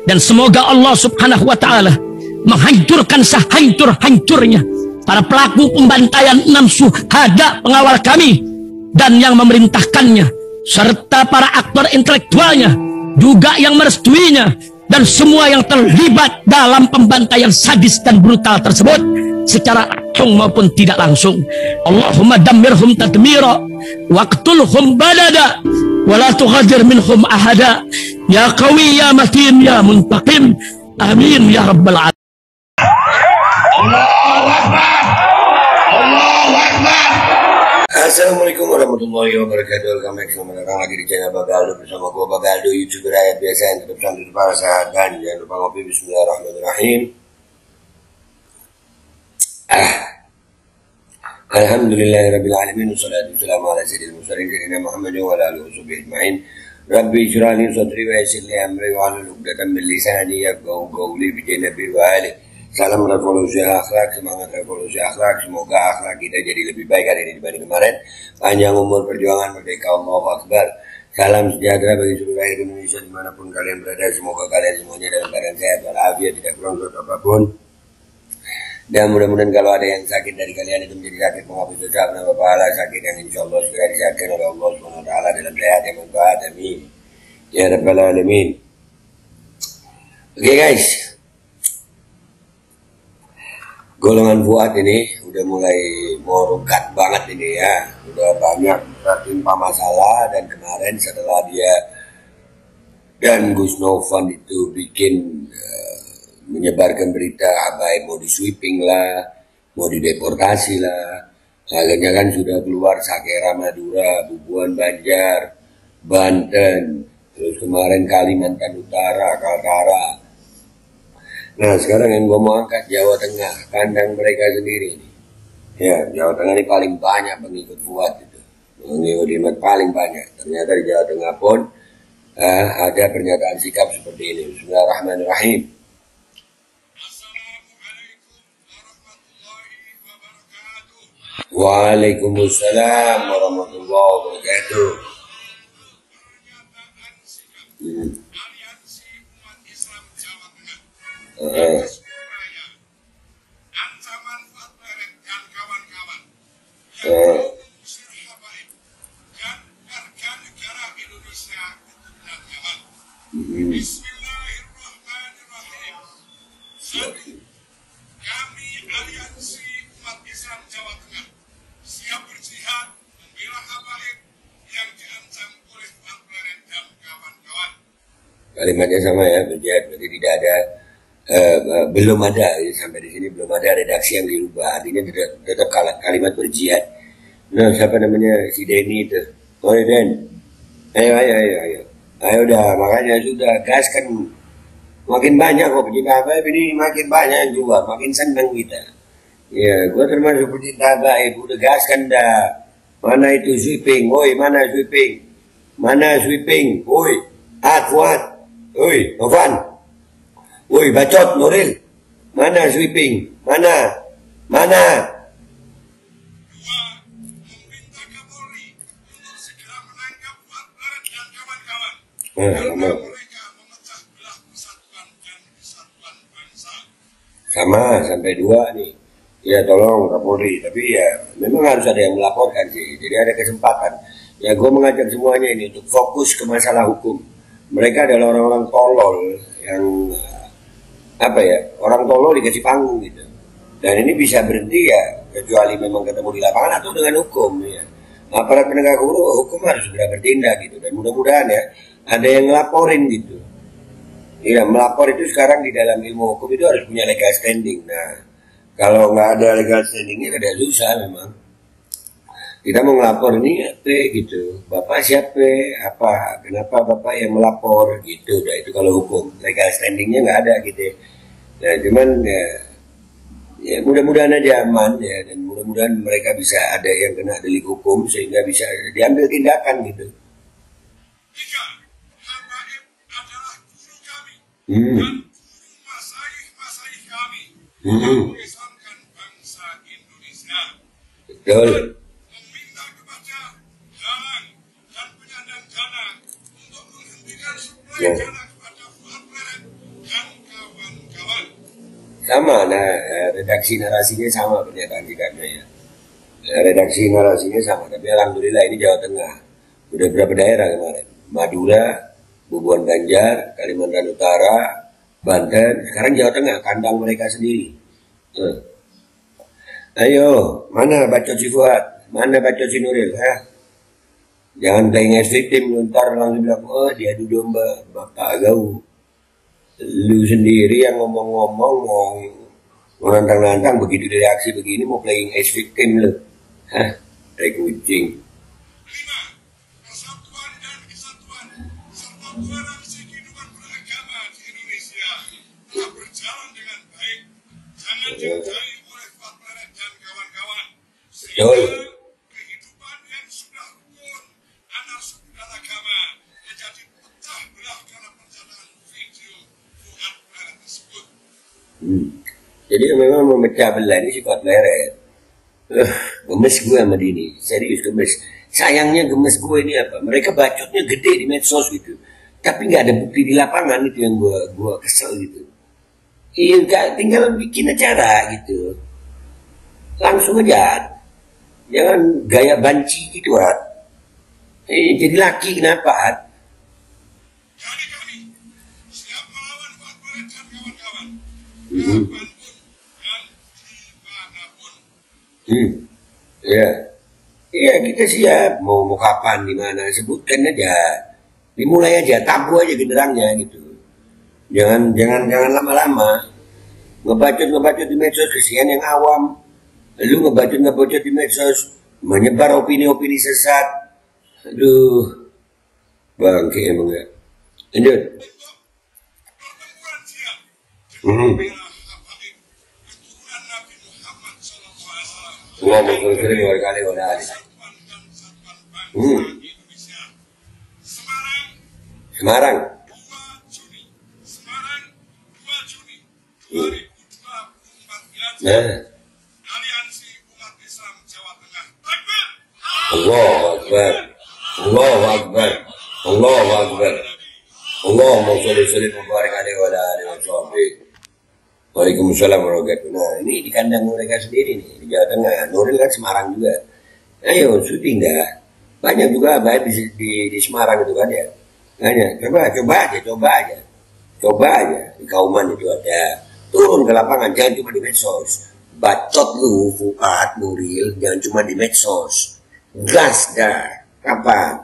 Dan semoga Allah subhanahu wa ta'ala menghancurkan sehancur-hancurnya para pelaku pembantaian 6 syuhada pengawal kami dan yang memerintahkannya, serta para aktor intelektualnya juga yang merestuinya, dan semua yang terlibat dalam pembantaian sadis dan brutal tersebut secara langsung maupun tidak langsung. Allahumma dammirhum tadmira waqtulhum badada wala tughadir minhum ahada ya qawi ya matin ya muntaqim amin ya rabbal alamin. Allahu Akbar. Allahu Akbar. Assalamualaikum warahmatullahi wabarakatuh. Selamat datang lagi di channel Bagaldo bersama gua Bagaldo, YouTuber rakyat biasa yang tetap sambil para saat, dan jangan lupa ngopi. Bismillahirrahmanirrahim. Alhamdulillahirabbil alamin, wassalatu wassalamu ala sayyidil mursalin sayyidina Muhammadin wa ala alihi washabbihi ajmain. Rabbi shrah li sadri wa yassir li amri wa hlul 'uqdatam min lisani yafqahu qawli bi janabi wa ali. Salam revolusi akhlak, semangat revolusi akhlak. Semoga akhlak kita jadi lebih baik hari ini dibanding kemarin. Panjang umur perjuangan merdeka, Allahu Akbar. Salam sejahtera bagi seluruh rakyat Indonesia dimanapun kalian berada. Semoga kalian semuanya dalam keadaan sehat walafiat, tidak kurang suatu apapun. Dan mudah-mudahan kalau ada yang sakit dari kalian itu menjadi sakit menghapus dosa, menambah pahala, sakit yang insya Allah segera disehatkan oleh Allah SWT dalam sehat yang manfaat. Amin ya rabbal alamin. Oke guys, golongan Fuad ini udah mulai mau rukat banget ini ya. Udah banyak tertimpa masalah, dan kemarin setelah dia dan Gus Novan itu bikin menyebarkan berita Abai mau di sweeping lah, mau dideportasi lah. Akhirnya kan sudah keluar Sakera Madura, Bubuan Banjar, Banten, terus kemarin Kalimantan Utara, Kaltara. Nah sekarang yang gue mau angkat Jawa Tengah, kandang mereka sendiri nih. Ya, Jawa Tengah ini paling banyak pengikut Fuad itu, pengikut paling banyak. Ternyata di Jawa Tengah pun ada pernyataan sikap seperti ini. Bismillahirrahmanirrahim. Waalaikumsalam warahmatullahi wabarakatuh. Ancaman Fuad Beret dan kawan-kawan dan warga negara Indonesia dan kawan. Bismillahirrahmanirrahim. Kami Aliansi Umat Islam Jawa Tengah siap berjihad membela habaib yang diancam oleh Fuad Beret dan kawan-kawan. Kalimatnya sama ya, berjihad, berarti tidak ada belum ada ya, sampai di sini belum ada redaksi yang dirubah, artinya tetap kalimat berjihad. Nah siapa namanya si Denny itu, oh Den, ayo dah, makanya sudah gas kan, makin banyak kok pecinta Habaib ini, makin banyak yang jual, makin senang kita. Ya gua termasuk pecinta Habaib, udah gas kan dah. Mana itu sweeping, woi mana sweeping, woi Fuad, woi Novan. Woi bacot Nuril, mana sweeping, mana? Dua, meminta Kapolri untuk segera menangkap Fuad Beret dan kawan-kawan karena mereka memecah belah persatuan dan kesatuan bangsa. Sama sampai 2 nih. Ya tolong Kapolri, tapi ya memang harus ada yang melaporkan sih. Jadi ada kesempatan. Ya gue mengajak semuanya ini untuk fokus ke masalah hukum. Mereka adalah orang-orang tolol yang orang tolol dikasih panggung gitu. Dan ini bisa berhenti ya kecuali memang ketemu di lapangan atau dengan hukum ya. Aparat penegak hukum harus segera bertindak gitu, dan mudah-mudahan ya ada yang ngelaporin gitu. Ya melapor itu sekarang di dalam ilmu hukum itu harus punya legal standing. Nah kalau nggak ada legal standingnya ada susah memang. Kita mau ngelapor ini gitu, Bapak siapa, kenapa Bapak yang melapor gitu, nah itu kalau hukum, legal standingnya nggak ada gitu. Nah cuman ya mudah-mudahan aja aman ya, dan mudah-mudahan mereka bisa ada yang kena delik hukum sehingga bisa diambil tindakan gitu. 3. Habaib adalah guru kami dan guru masaih kami yang mengislamkan bangsa Indonesia. Betul. Dan penyandang dana untuk menghentikan suplai dana kepada Fuad Beret Sama, nah redaksi narasinya sama pernyataan sikapnya ya. Redaksi narasinya sama, tapi alhamdulillah ini Jawa Tengah. Udah berapa daerah kemarin? Madura, Bubuan Banjar, Kalimantan Utara, Banten, sekarang Jawa Tengah, kandang mereka sendiri. Ayo, mana bacot si Fuad? Mana bacot si Nuril? Jangan playing as victim, ntar langsung bilang, oh dia adu domba, bapak gau. Lu sendiri yang ngomong-ngomong, mau nantang-nantang, begitu reaksi begini, mau playing as victim lu. Tai kucing. 5. Persatuan dan kesatuan serta toleransi kehidupan beragama di Indonesia telah berjalan dengan baik. Jangan dilukai oleh Fuad Pleret dan kawan-kawan. Sehingga kehidupan yang sudah rukun antar suku dan agama menjadi pecah belah karena pencatatan video Fuad Pleret tersebut. Jadi memang memecah belah ini si Fuad Pleret. Gemes gue sama Dini, serius gemes. Sayangnya gemes gue ini apa? Mereka bacotnya gede di medsos gitu, tapi nggak ada bukti di lapangan, itu yang gue kesel gitu. Iya, tinggal bikin acara gitu, langsung aja. Jangan gaya banci gitu, jadi laki kenapa? Jadi kami siap melawan Fuad Pleret dan kawan-kawan. Kapanpun dan dimanapun. Iya kita siap. Mau kapan, di mana, sebutkan aja. Dimulai aja, tabu aja genderangnya gitu. Jangan lama-lama. Ngebacot di medsos, kesian yang awam. Lu ngebacot di medsos, menyebar opini-opini sesat. Aduh, bangke emang ya. Lanjut. Pertempuran siap dengan bela habaib keturunan Nabi Muhammad SAW. Ngomong sering berkali udah ada. Persatuan dan kesatuan bangsa Indonesia. Semarang. 2 Juni. Semarang 2 Juni 2024. Nah, Aliansi Umat Islam Jawa Tengah. Takbir. Allahu Akbar. Allahu Akbar. Allahu Akbar. Allahumma sholli wa barik alaihi wa ala alihi wa sahbihi. Waalaikumsalam warahmatullahi wabarakatuh. Nah, ini di kandang mereka sendiri nih, di Jawa Tengah. Nuril kan Semarang juga. Ayo, syuting dah. Banyak juga baik di Semarang itu kan ya. Hanya, coba aja. Di Kauman itu ada. Turun ke lapangan, jangan cuma di medsos. Bacot lu, Fuad, Nuril, jangan cuma di medsos. Gas dah. Kapan?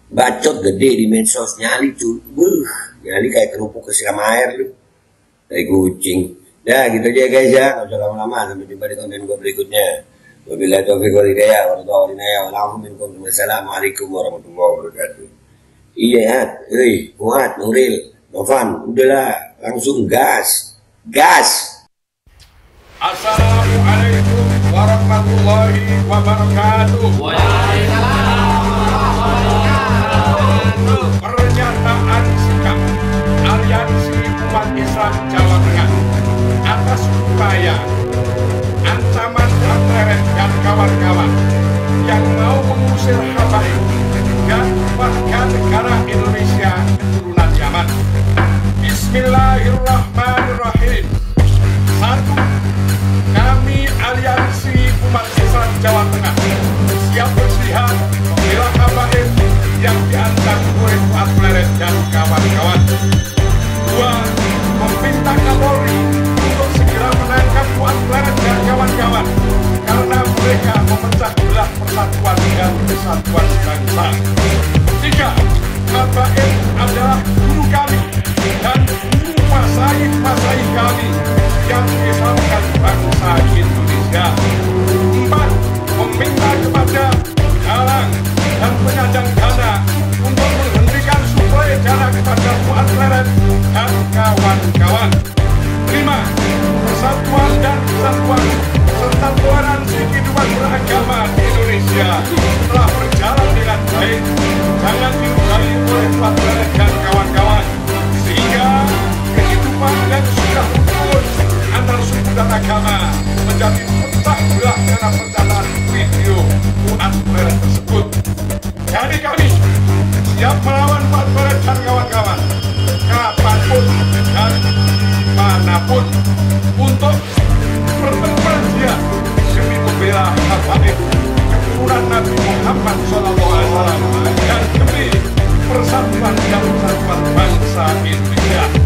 Bacot gede di medsos, nyali kayak kerupuk kesiram air lu. Kayak kucing. Dah gitu aja guys ya, nggak usah lama-lama. Sampai jumpa di konten gue berikutnya. Wabillahi taufiq wal hidayah. Wassalamualaikum warahmatullahi wabarakatuh. Iya, Fuad, Nuril, Novan, udahlah, langsung gas. Assalamualaikum warahmatullahi wabarakatuh. Pernyataan sikap Aliansi Umat Islam Jawa Tengah atas upaya ancaman Fuad Pleret dan kawan-kawan yang mau mengusir habaib dan warga negara Indonesia keturunan Yaman. Bismillahirrahmanirrahim. 1. Kami Aliansi Umat Islam Jawa Tengah siap berjihad membela habaib yang diancam oleh Fuad Pleret dan kawan-kawan. 2. Meminta Kapolri untuk segera menangkap Fuad Pleret dan kawan-kawan karena mereka memecah belah persatuan dan kesatuan bangsa. 3. Habaib adalah guru kami dan guru masaih kami yang mengislamkan bangsa Indonesia. 4. Meminta kepada dalang dan penyandang dana untuk menghentikan suplai dana kepada Fuad Pleret dan kawan-kawan. 5. Persatuan dan kesatuan serta toleransi kehidupan beragama di Indonesia telah berjalan dengan baik. Jangan dilukai oleh Fuad Pleret dan kawan-kawan. Amin.